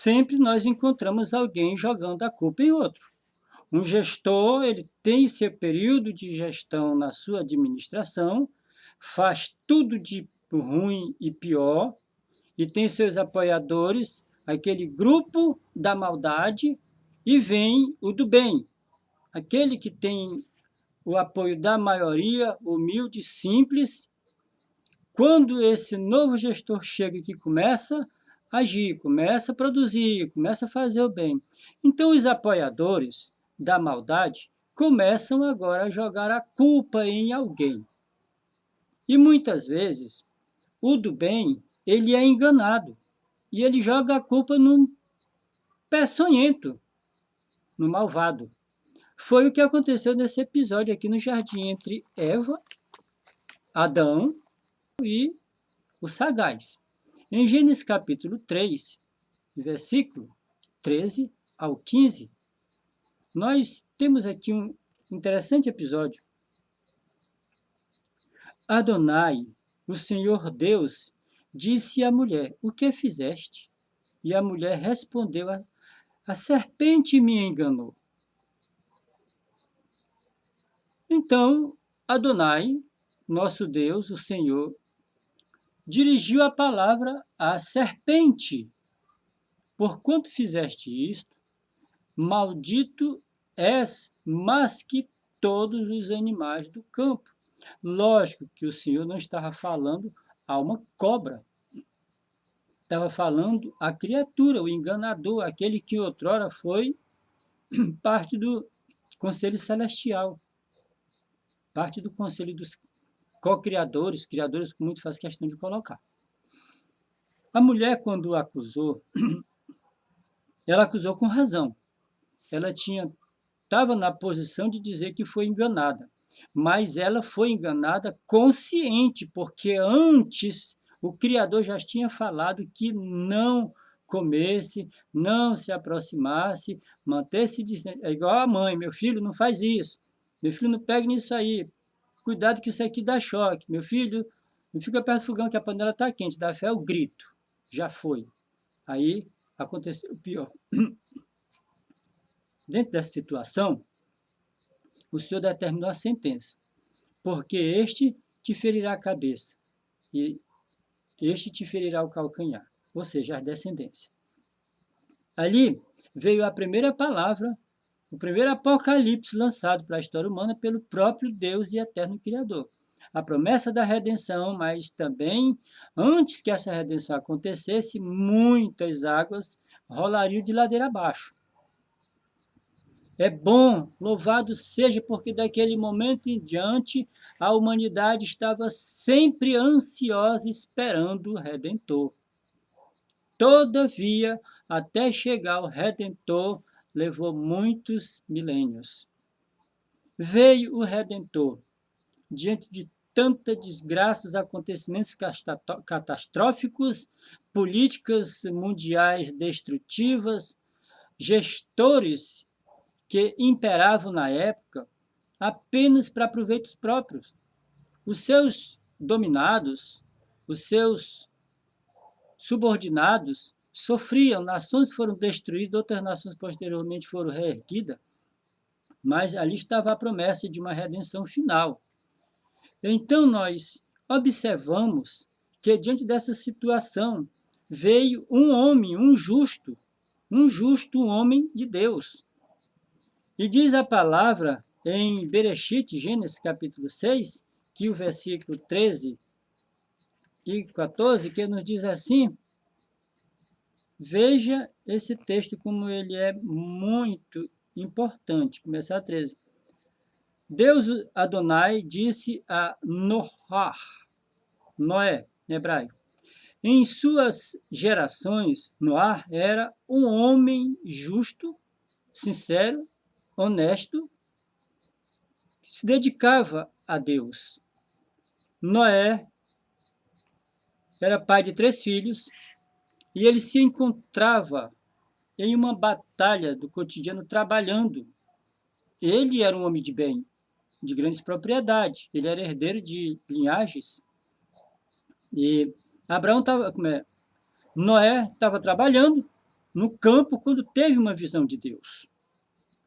sempre nós encontramos alguém jogando a culpa em outro. Um gestor, ele tem seu período de gestão na sua administração, faz tudo de ruim e pior, e tem seus apoiadores, aquele grupo da maldade, e vem o do bem, aquele que tem o apoio da maioria, humilde, simples. Quando esse novo gestor chega e que começa a agir, começa a produzir, começa a fazer o bem, então os apoiadores da maldade começam agora a jogar a culpa em alguém. E muitas vezes o do bem, ele é enganado e ele joga a culpa no peçonhento, no malvado. Foi o que aconteceu nesse episódio aqui no jardim entre Eva, Adão e o sagaz. Em Gênesis capítulo 3, versículo 13 ao 15, nós temos aqui um interessante episódio. Adonai, o Senhor Deus, disse à mulher: o que fizeste? E a mulher respondeu: a serpente me enganou. Então, Adonai, nosso Deus, o Senhor, dirigiu a palavra à serpente: porquanto fizeste isto, maldito és mais que todos os animais do campo. Lógico que o Senhor não estava falando a uma cobra. Estava falando a criatura, o enganador, aquele que outrora foi parte do conselho celestial, parte do conselho dos co-criadores, criadores que muito faz questão de colocar. A mulher, quando acusou, ela acusou com razão. Ela estava na posição de dizer que foi enganada, mas ela foi enganada consciente, porque antes o Criador já tinha falado que não comesse, não se aproximasse, manter-se distante. É igual a mãe: meu filho, não faz isso, meu filho, não pegue nisso aí, cuidado que isso aqui dá choque, meu filho, não fica perto do fogão que a panela está quente, dá fé o grito. Já foi. Aí aconteceu o pior. Dentro dessa situação, o Senhor determinou a sentença: porque este te ferirá a cabeça e este te ferirá o calcanhar, ou seja, a descendência. Ali veio a primeira palavra, o primeiro apocalipse lançado para a história humana pelo próprio Deus e eterno Criador. A promessa da redenção, mas também, antes que essa redenção acontecesse, muitas águas rolariam de ladeira abaixo. É bom, louvado seja, porque daquele momento em diante a humanidade estava sempre ansiosa esperando o Redentor. Todavia, até chegar o Redentor, levou muitos milênios. Veio o Redentor, diante de tantas desgraças, acontecimentos catastróficos, políticas mundiais destrutivas, gestores que imperavam na época apenas para proveitos próprios. Os seus dominados, os seus subordinados sofriam, nações foram destruídas, outras nações posteriormente foram reerguidas, mas ali estava a promessa de uma redenção final. Então nós observamos que diante dessa situação veio um homem, um justo homem de Deus. E diz a palavra em Bereshit, Gênesis capítulo 6, que o versículo 13 e 14, que nos diz assim: veja esse texto como ele é muito importante. Começar 13. Deus Adonai disse a Noé, em hebraico: em suas gerações, Noé era um homem justo, sincero, honesto, que se dedicava a Deus. Noé era pai de 3 filhos e ele se encontrava em uma batalha do cotidiano trabalhando. Ele era um homem de bem, de grandes propriedades, ele era herdeiro de linhagens. E Noé estava trabalhando no campo quando teve uma visão de Deus.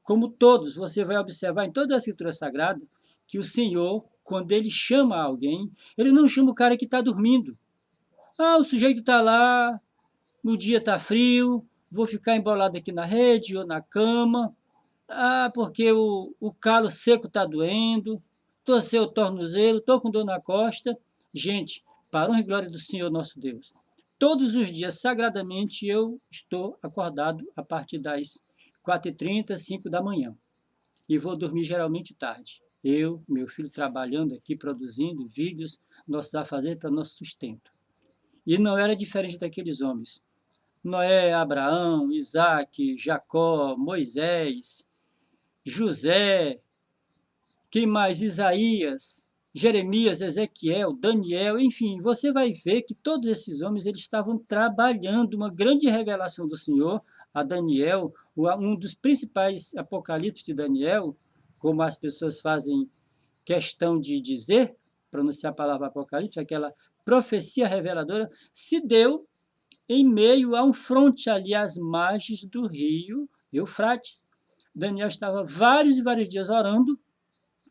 Como todos, você vai observar em toda a Escritura Sagrada que o Senhor, quando ele chama alguém, ele não chama o cara que está dormindo. Ah, o sujeito está lá, o dia está frio, vou ficar embolado aqui na rede ou na cama. Ah, porque o calo seco está doendo, torceu o tornozelo, estou com dor na costa. Gente, para honra e glória do Senhor nosso Deus, todos os dias, sagradamente, eu estou acordado a partir das 4h30, 5 da manhã. E vou dormir geralmente tarde. Eu, meu filho trabalhando aqui, produzindo vídeos, nossos afazeres para nosso sustento. E não era diferente daqueles homens. Noé, Abraão, Isaac, Jacó, Moisés, José, quem mais? Isaías, Jeremias, Ezequiel, Daniel, enfim, você vai ver que todos esses homens eles estavam trabalhando uma grande revelação do Senhor a Daniel, um dos principais apocalipses de Daniel, como as pessoas fazem questão de dizer, pronunciar a palavra apocalipse, aquela profecia reveladora, se deu em meio a um fronte ali às margens do rio Eufrates. Daniel estava vários e vários dias orando,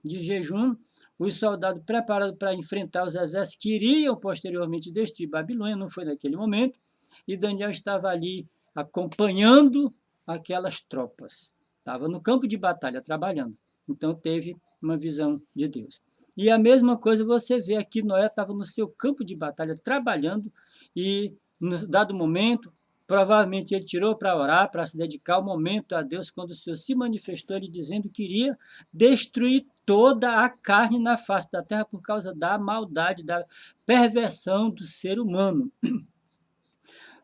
de jejum, os soldados preparados para enfrentar os exércitos que iriam posteriormente destruir Babilônia, não foi naquele momento, e Daniel estava ali acompanhando aquelas tropas. Estava no campo de batalha trabalhando. Então teve uma visão de Deus. E a mesma coisa você vê aqui, Noé estava no seu campo de batalha trabalhando e, no dado momento, provavelmente ele tirou para orar, para se dedicar ao momento a Deus, quando o Senhor se manifestou, ele dizendo que iria destruir toda a carne na face da terra por causa da maldade, da perversão do ser humano.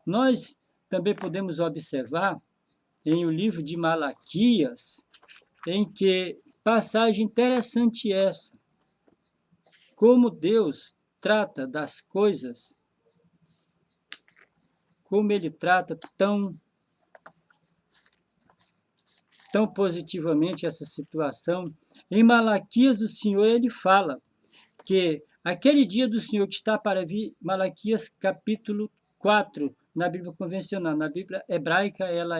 Nós também podemos observar em o livro de Malaquias, em que passagem interessante essa, como Deus trata das coisas, como ele trata tão positivamente essa situação. Em Malaquias, o Senhor ele fala que aquele dia do Senhor que está para vir, Malaquias capítulo 4, na Bíblia convencional, na Bíblia hebraica, ela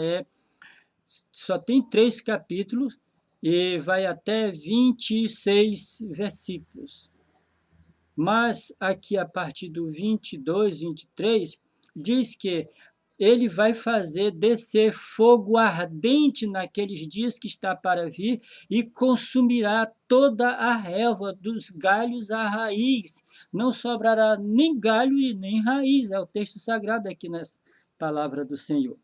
só tem 3 capítulos e vai até 26 versículos. Mas aqui, a partir do 22, 23, diz que ele vai fazer descer fogo ardente naqueles dias que está para vir e consumirá toda a relva, dos galhos à raiz. Não sobrará nem galho e nem raiz. É o texto sagrado aqui nessa palavra do Senhor.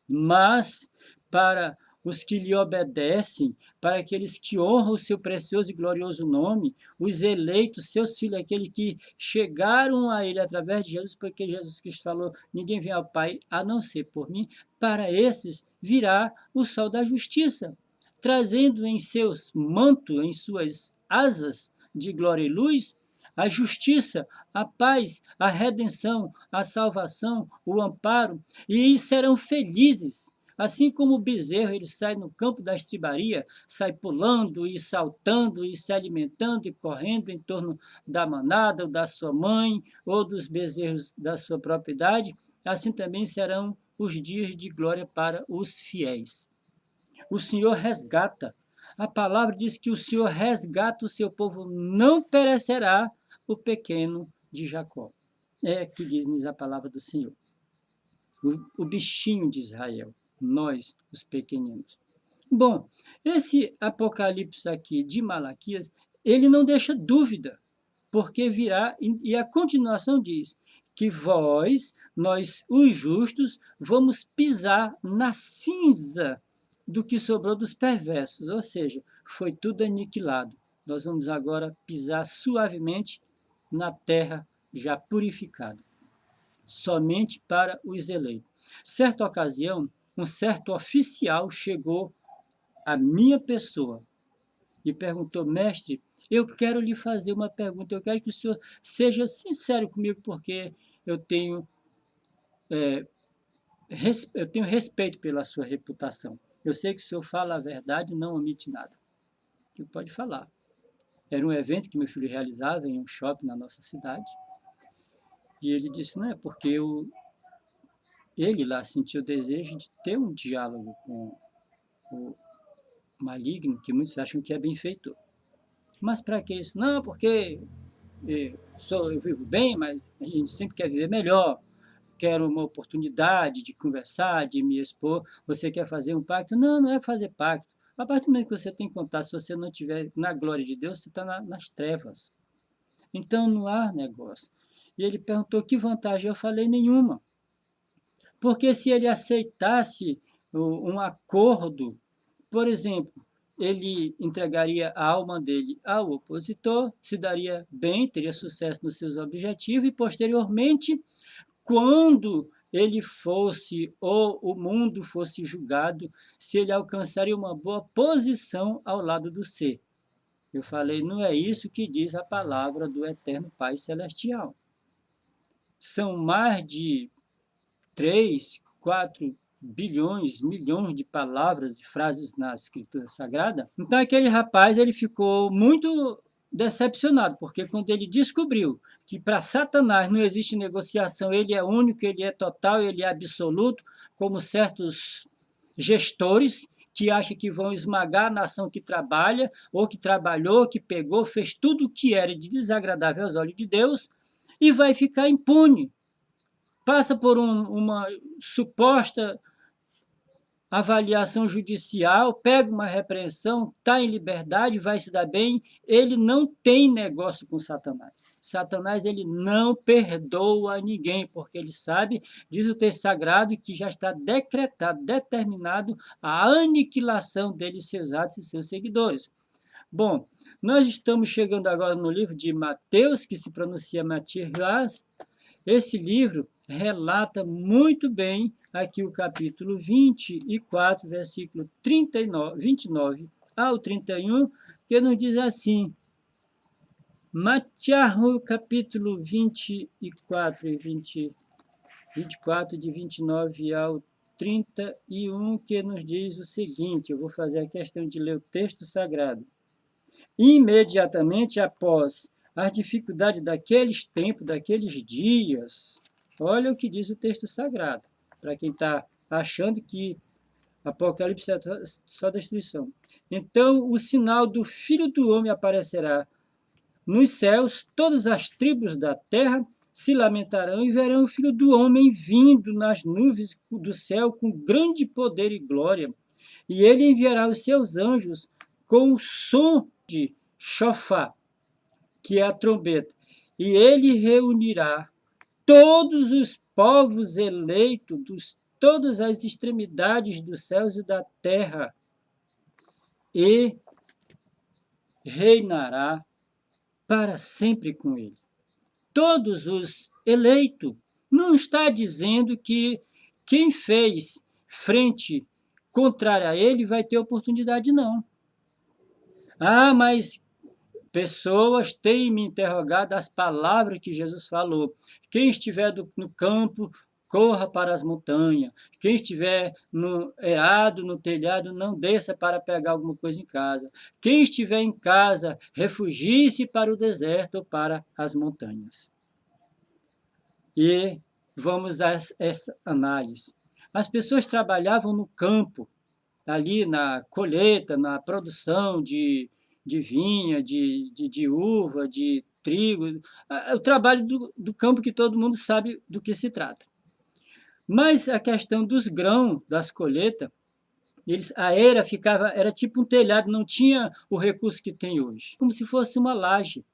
Mas para os que lhe obedecem, para aqueles que honram o seu precioso e glorioso nome, os eleitos, seus filhos, aqueles que chegaram a ele através de Jesus, porque Jesus Cristo falou, ninguém vem ao Pai a não ser por mim, para esses virá o sol da justiça, trazendo em seus mantos, em suas asas de glória e luz, a justiça, a paz, a redenção, a salvação, o amparo, e serão felizes. Assim como o bezerro, ele sai no campo da estribaria, sai pulando e saltando e se alimentando e correndo em torno da manada, ou da sua mãe, ou dos bezerros da sua propriedade, assim também serão os dias de glória para os fiéis. O Senhor resgata. A palavra diz que o Senhor resgata o seu povo, não perecerá o pequeno de Jacó. É que diz-nos a palavra do Senhor. O bichinho de Israel, nós, os pequeninos. Bom, esse Apocalipse aqui de Malaquias, ele não deixa dúvida, porque virá, e a continuação diz que nós, os justos, vamos pisar na cinza do que sobrou dos perversos, ou seja, foi tudo aniquilado. Nós vamos agora pisar suavemente na terra já purificada, somente para os eleitos. Certa ocasião, um certo oficial chegou à minha pessoa e perguntou, mestre, eu quero lhe fazer uma pergunta, eu quero que o senhor seja sincero comigo, porque eu tenho respeito pela sua reputação. Eu sei que o senhor fala a verdade e não omite nada. Ele pode falar. Era um evento que meu filho realizava em um shopping na nossa cidade. E ele disse, não é porque ele lá sentiu o desejo de ter um diálogo com o maligno, que muitos acham que é benfeitor. Mas para que isso? Não, porque eu vivo bem, mas a gente sempre quer viver melhor. Quero uma oportunidade de conversar, de me expor. Você quer fazer um pacto? Não, não é fazer pacto. A partir do momento que você tem contato, se você não estiver na glória de Deus, você está nas trevas. Então não há negócio. E ele perguntou que vantagem. Eu falei nenhuma. Porque se ele aceitasse um acordo, por exemplo, ele entregaria a alma dele ao opositor, se daria bem, teria sucesso nos seus objetivos e, posteriormente, quando ele fosse, ou o mundo fosse julgado, se ele alcançaria uma boa posição ao lado do ser. Eu falei, não é isso que diz a palavra do Eterno Pai Celestial. São mais de 3, 4 bilhões, milhões de palavras e frases na Escritura Sagrada. Então aquele rapaz ele ficou muito decepcionado, porque quando ele descobriu que para Satanás não existe negociação, ele é único, ele é total, ele é absoluto, como certos gestores que acham que vão esmagar a nação que trabalha, ou que trabalhou, que pegou, fez tudo o que era de desagradável aos olhos de Deus, e vai ficar impune. Passa por uma suposta avaliação judicial, pega uma repreensão, está em liberdade, vai se dar bem. Ele não tem negócio com Satanás. Satanás ele não perdoa ninguém, porque ele sabe, diz o texto sagrado, que já está decretado, determinado a aniquilação dele, seus atos e seus seguidores. Bom, nós estamos chegando agora no livro de Mateus, que se pronuncia Matias. Esse livro relata muito bem aqui o capítulo 24, versículo 29 ao 31, que nos diz assim, Mateus, capítulo 24, 24, de 29 ao 31, que nos diz o seguinte, eu vou fazer a questão de ler o texto sagrado. Imediatamente após as dificuldades daqueles tempos, daqueles dias, olha o que diz o texto sagrado, para quem está achando que Apocalipse é só destruição. Então, o sinal do Filho do Homem aparecerá nos céus, todas as tribos da terra se lamentarão e verão o Filho do Homem vindo nas nuvens do céu com grande poder e glória. E ele enviará os seus anjos com o som de shofar, que é a trombeta, e ele reunirá todos os povos eleitos de todas as extremidades dos céus e da terra, e reinará para sempre com ele. Todos os eleitos. Não está dizendo que quem fez frente contrária a ele vai ter oportunidade, não. Ah, mas pessoas têm me interrogado das palavras que Jesus falou. Quem estiver no campo, corra para as montanhas. Quem estiver no eirado, no telhado, não desça para pegar alguma coisa em casa. Quem estiver em casa, refugie-se para o deserto ou para as montanhas. E vamos a essa análise. As pessoas trabalhavam no campo, ali na colheita, na produção de vinha, de uva, de trigo, o trabalho do campo que todo mundo sabe do que se trata. Mas a questão dos grãos, das colheitas, a era era tipo um telhado, não tinha o recurso que tem hoje, como se fosse uma laje.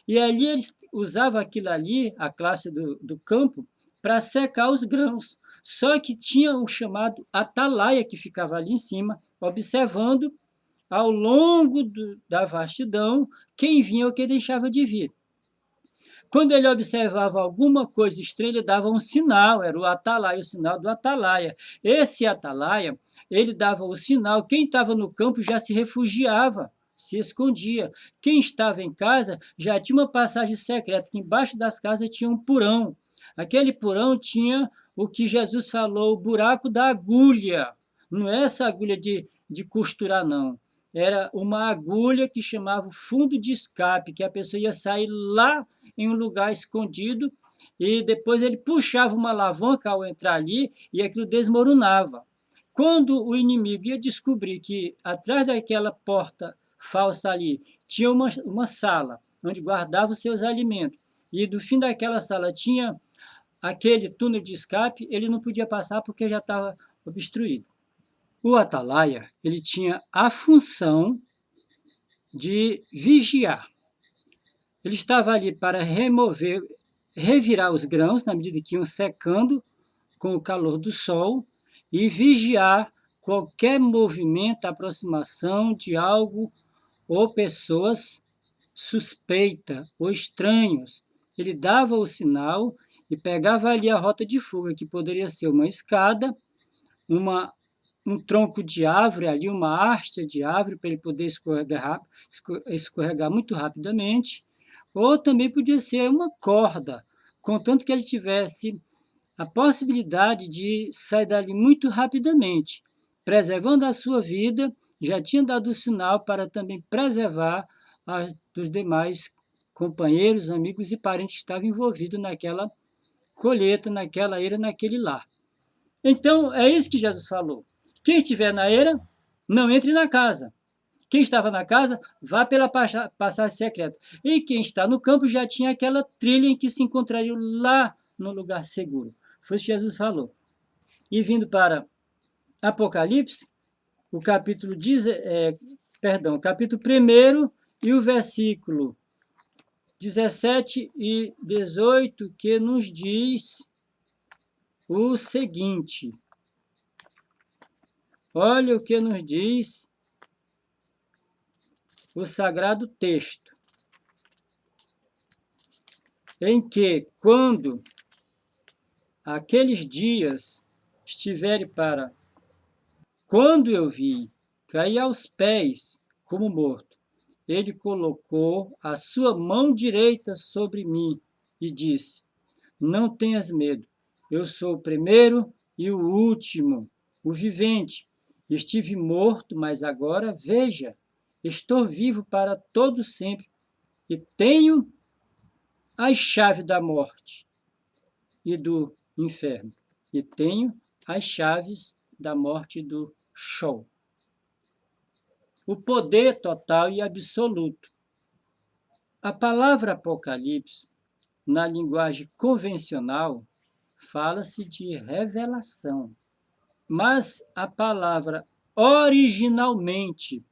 E ali eles usavam aquilo ali, a classe do campo, para secar os grãos. Só que tinha o chamado atalaia, que ficava ali em cima, observando ao longo da vastidão quem vinha ou quem deixava de vir. Quando ele observava alguma coisa estranha, ele dava um sinal, era o atalaia, o sinal do atalaia. Esse atalaia, ele dava o sinal, quem estava no campo já se refugiava, se escondia. Quem estava em casa já tinha uma passagem secreta, que embaixo das casas tinha um porão. Aquele porão tinha o que Jesus falou, o buraco da agulha. Não é essa agulha de costurar, não. Era uma agulha que chamava fundo de escape, que a pessoa ia sair lá em um lugar escondido e depois ele puxava uma alavanca ao entrar ali e aquilo desmoronava. Quando o inimigo ia descobrir que atrás daquela porta falsa ali tinha uma sala onde guardava os seus alimentos, e do fim daquela sala tinha aquele túnel de escape, ele não podia passar porque já estava obstruído. O atalaia, ele tinha a função de vigiar. Ele estava ali para revirar os grãos, na medida que iam secando com o calor do sol, e vigiar qualquer movimento, aproximação de algo ou pessoas suspeita ou estranhos. Ele dava o sinal e pegava ali a rota de fuga, que poderia ser uma escada, um tronco de árvore ali, uma haste de árvore para ele poder escorregar muito rapidamente, ou também podia ser uma corda, contanto que ele tivesse a possibilidade de sair dali muito rapidamente, preservando a sua vida, já tinha dado o sinal para também preservar a dos demais companheiros, amigos e parentes que estavam envolvidos naquela colheita, naquela eira, naquele lar. Então, é isso que Jesus falou. Quem estiver na eira, não entre na casa. Quem estava na casa, vá pela passagem secreta. E quem está no campo já tinha aquela trilha em que se encontraria lá no lugar seguro. Foi isso que Jesus falou. E vindo para Apocalipse, o capítulo, capítulo 1 e o versículo 17 e 18, que nos diz o seguinte. Olha o que nos diz o sagrado texto, em que, quando aqueles dias estiverem para... Quando eu vi, caí aos pés como morto. Ele colocou a sua mão direita sobre mim e disse: não tenhas medo, eu sou o primeiro e o último, o vivente. Estive morto, mas agora, veja, estou vivo para todo sempre e tenho as chaves da morte e do inferno. E tenho as chaves da morte e do Sheol. O poder total e absoluto. A palavra Apocalipse, na linguagem convencional, fala-se de revelação. Mas a palavra originalmente,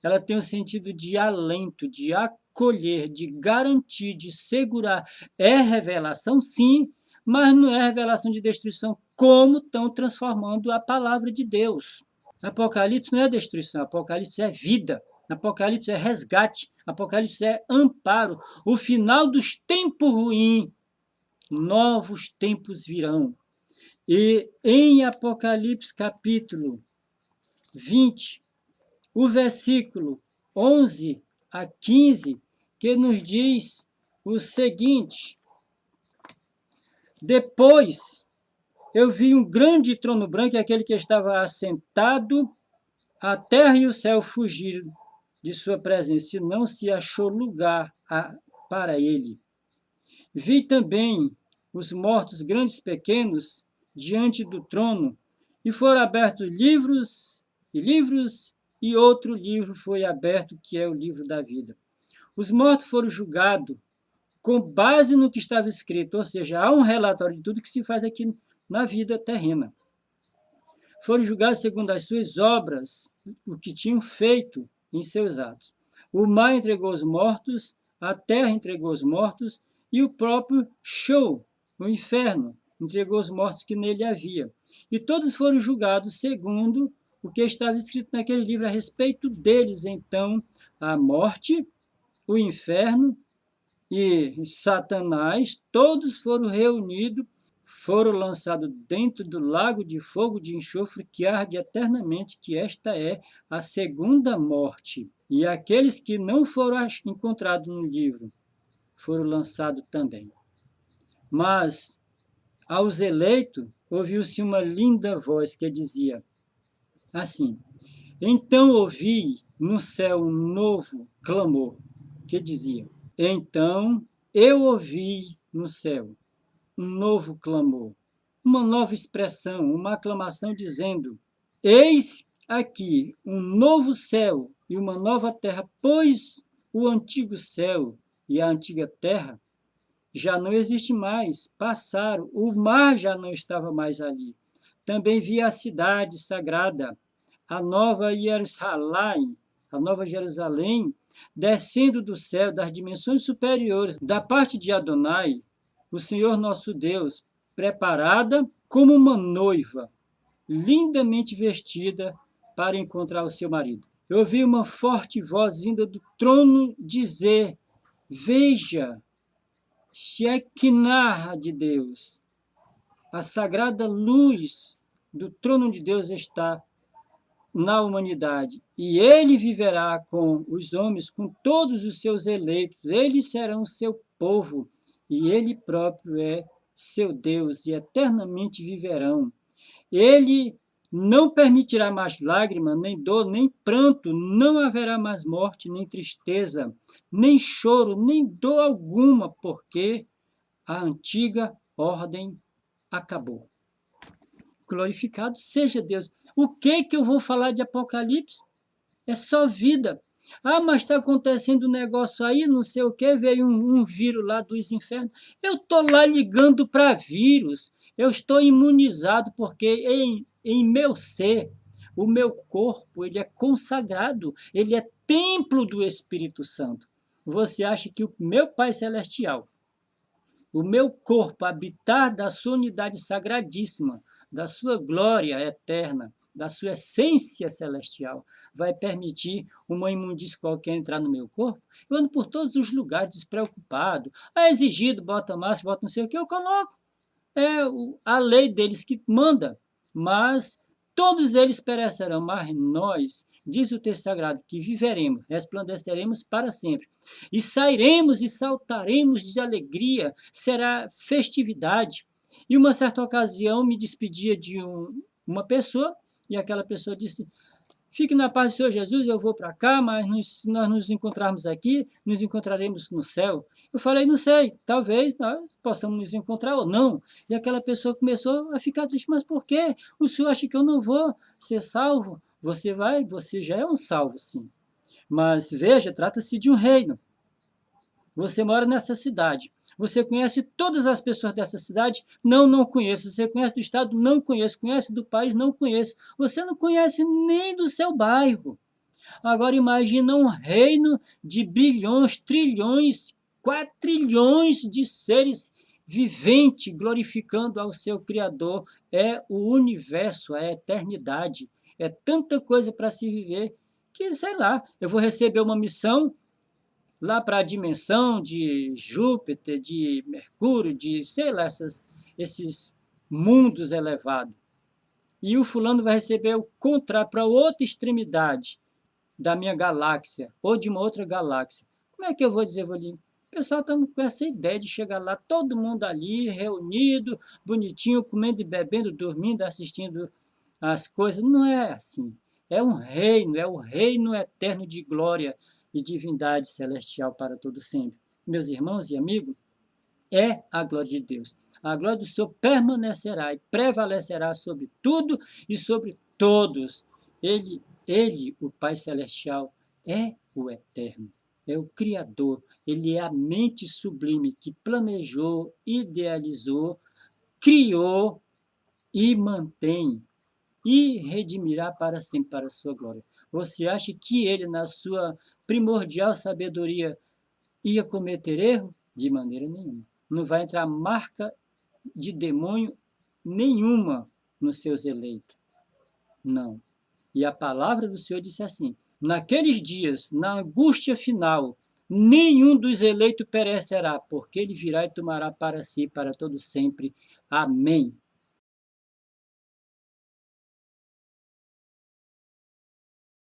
ela tem o sentido de alento, de acolher, de garantir, de segurar. É revelação, sim, mas não é revelação de destruição, como estão transformando a palavra de Deus. Apocalipse não é destruição, Apocalipse é vida, Apocalipse é resgate, Apocalipse é amparo. O final dos tempos ruins, novos tempos virão. E em Apocalipse capítulo 20, o versículo 11 a 15, que nos diz o seguinte: depois eu vi um grande trono branco, aquele que estava assentado, a terra e o céu fugiram de sua presença, e não se achou lugar para ele. Vi também os mortos, grandes e pequenos, diante do trono, e foram abertos livros, e outro livro foi aberto, que é o livro da vida. Os mortos foram julgados com base no que estava escrito, ou seja, há um relatório de tudo que se faz aqui na vida terrena. Foram julgados segundo as suas obras, o que tinham feito em seus atos. O mar entregou os mortos, a terra entregou os mortos, e o próprio Sheol, o inferno, entregou os mortos que nele havia. E todos foram julgados segundo o que estava escrito naquele livro a respeito deles. Então, a morte, o inferno e Satanás, todos foram reunidos, foram lançados dentro do lago de fogo de enxofre que arde eternamente, que esta é a segunda morte. E aqueles que não foram encontrados no livro foram lançados também. Mas aos eleitos ouviu-se uma linda voz que dizia assim: então ouvi no céu um novo clamor que dizia: então eu ouvi no céu um novo clamor, uma nova expressão, uma aclamação dizendo: eis aqui um novo céu e uma nova terra, pois o antigo céu e a antiga terra já não existe mais, passaram, o mar já não estava mais ali. Também vi a cidade sagrada, a nova Jerusalém, a nova Jerusalém, descendo do céu, das dimensões superiores, da parte de Adonai, o Senhor nosso Deus, preparada como uma noiva, lindamente vestida para encontrar o seu marido. Eu ouvi uma forte voz vinda do trono dizer: veja, Shekinah de Deus, a sagrada luz do trono de Deus está na humanidade, e ele viverá com os homens, com todos os seus eleitos, eles serão seu povo, e ele próprio é seu Deus, e eternamente viverão. Ele não permitirá mais lágrima, nem dor, nem pranto, não haverá mais morte, nem tristeza, nem choro, nem dor alguma, porque a antiga ordem acabou. Glorificado seja Deus. O que eu vou falar de Apocalipse? É só vida. Ah, mas está acontecendo um negócio aí, não sei o que, veio um vírus lá dos infernos. Eu estou lá ligando para vírus. Eu estou imunizado porque em meu ser, o meu corpo, ele é consagrado, ele é templo do Espírito Santo. Você acha que o meu Pai Celestial, o meu corpo habitar da sua unidade sagradíssima, da sua glória eterna, da sua essência celestial, vai permitir uma imundície qualquer entrar no meu corpo? Eu ando por todos os lugares despreocupado. É exigido, bota máscara, bota não sei o que, eu coloco. É a lei deles que manda. Mas todos eles perecerão, mas nós, diz o texto sagrado, que viveremos, resplandeceremos para sempre. E sairemos e saltaremos de alegria, será festividade. E uma certa ocasião me despedia de uma pessoa, e aquela pessoa disse: fique na paz do Senhor Jesus, eu vou para cá, mas se nós nos encontrarmos aqui, nos encontraremos no céu. Eu falei: não sei, talvez nós possamos nos encontrar ou não. E aquela pessoa começou a ficar triste: mas por quê? O senhor acha que eu não vou ser salvo? Você vai, você já é um salvo, sim. Mas veja, trata-se de um reino. Você mora nessa cidade. Você conhece todas as pessoas dessa cidade? Não, não conheço. Você conhece do estado? Não conheço. Conhece do país? Não conheço. Você não conhece nem do seu bairro. Agora imagina um reino de bilhões, trilhões, quatrilhões de seres viventes glorificando ao seu Criador. É o universo, é a eternidade. É tanta coisa para se viver que, sei lá, eu vou receber uma missão lá para a dimensão de Júpiter, de Mercúrio, de, sei lá, esses mundos elevados. E o fulano vai receber o contrário, para outra extremidade da minha galáxia, ou de uma outra galáxia. Como é que eu vou dizer? O pessoal está com essa ideia de chegar lá, todo mundo ali, reunido, bonitinho, comendo e bebendo, dormindo, assistindo as coisas. Não é assim. É um reino, é o reino eterno de glória e divindade celestial para todo sempre. Meus irmãos e amigos, é a glória de Deus. A glória do Senhor permanecerá e prevalecerá sobre tudo e sobre todos. Ele, o Pai Celestial, é o Eterno, é o Criador. Ele é a mente sublime que planejou, idealizou, criou e mantém e redimirá para sempre para a sua glória. Você acha que ele, na sua primordial sabedoria, ia cometer erro? De maneira nenhuma. Não vai entrar marca de demônio nenhuma nos seus eleitos. Não. E a palavra do Senhor disse assim: naqueles dias, na angústia final, nenhum dos eleitos perecerá, porque ele virá e tomará para si para todo sempre. Amém.